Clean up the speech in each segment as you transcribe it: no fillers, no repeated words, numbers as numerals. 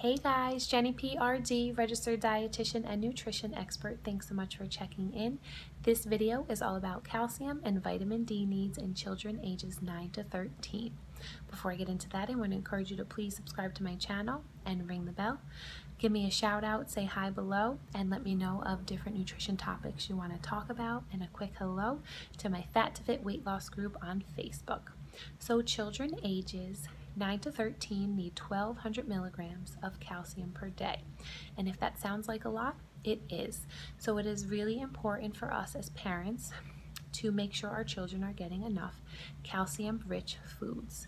Hey guys, Jenny PRD, registered dietitian and nutrition expert. Thanks so much for checking in. This video is all about calcium and vitamin D needs in children ages 9 to 13. Before I get into that, I want to encourage you to please subscribe to my channel and ring the bell. Give me a shout out, say hi below, and let me know of different nutrition topics you want to talk about, and a quick hello to my Fat to Fit weight loss group on Facebook. So children ages 9 to 13 need 1,200 milligrams of calcium per day. And if that sounds like a lot, it is. So it is really important for us as parents to make sure our children are getting enough calcium-rich foods.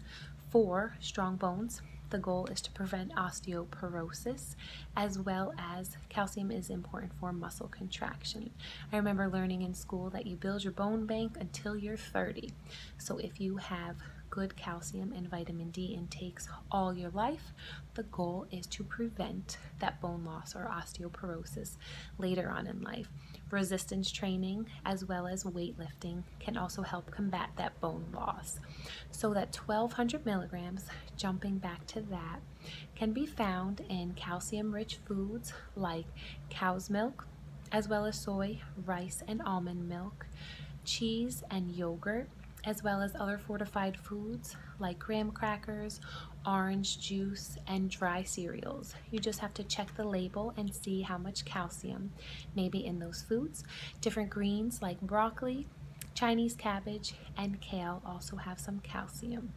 For strong bones, the goal is to prevent osteoporosis, as well as calcium is important for muscle contraction. I remember learning in school that you build your bone bank until you're 30. So if you have good calcium and vitamin D intakes all your life, the goal is to prevent that bone loss or osteoporosis later on in life. Resistance training as well as weightlifting can also help combat that bone loss. So that 1,200 milligrams, jumping back to that, can be found in calcium-rich foods like cow's milk, as well as soy, rice, and almond milk, cheese and yogurt, as well as other fortified foods like graham crackers, orange juice, and dry cereals. You just have to check the label and see how much calcium may be in those foods. Different greens like broccoli, Chinese cabbage, and kale also have some calcium.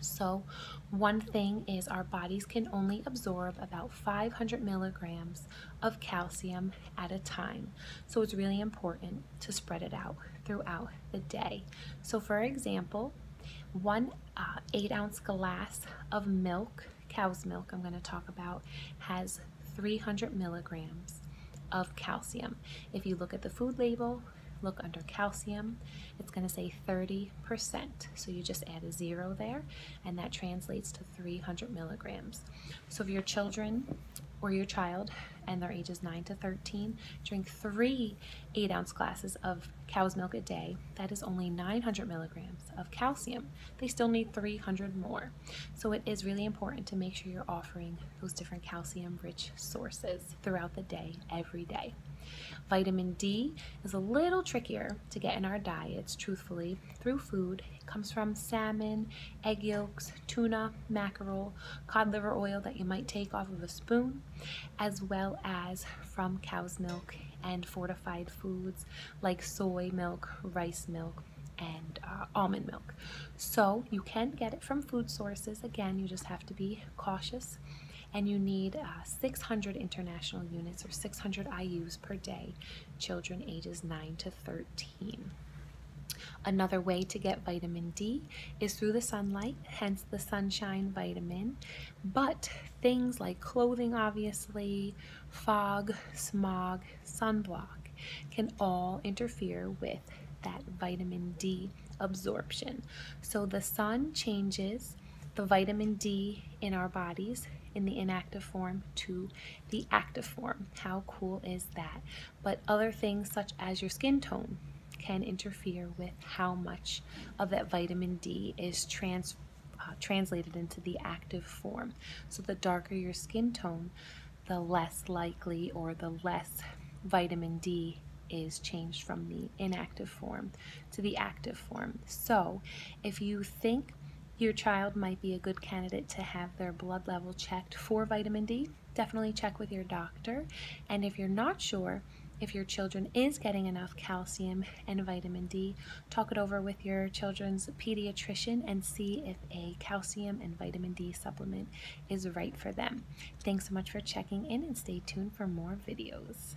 So one thing is our bodies can only absorb about 500 milligrams of calcium at a time. So it's really important to spread it out throughout the day. So for example, one 8-ounce glass of milk, cow's milk I'm going to talk about, has 300 milligrams of calcium. If you look at the food label, look under calcium, it's going to say 30%. So you just add a 0 there, and that translates to 300 milligrams. So if your children or your child and their ages 9 to 13 drink 3 8-ounce glasses of cow's milk a day, that is only 900 milligrams of calcium. They still need 300 more. So it is really important to make sure you're offering those different calcium-rich sources throughout the day, every day. Vitamin D is a little trickier to get in our diets, truthfully, through food. It comes from salmon, egg yolks, tuna, mackerel, cod liver oil that you might take off of a spoon, as well as from cow's milk and fortified foods like soy milk, rice milk, and almond milk. So you can get it from food sources. Again, you just have to be cautious, and you need 600 international units or 600 IUs per day, children ages 9 to 13. Another way to get vitamin D is through the sunlight, hence the sunshine vitamin. But things like clothing, obviously, fog, smog, sunblock can all interfere with that vitamin D absorption. So the sun changes the vitamin D in our bodies in the inactive form to the active form. How cool is that? But other things such as your skin tone can interfere with how much of that vitamin D is translated into the active form. So the darker your skin tone, the less likely or the less vitamin D is changed from the inactive form to the active form. So if you think your child might be a good candidate to have their blood level checked for vitamin D, definitely check with your doctor. And if you're not sure if your children is getting enough calcium and vitamin D, talk it over with your children's pediatrician and see if a calcium and vitamin D supplement is right for them. Thanks so much for checking in, and stay tuned for more videos.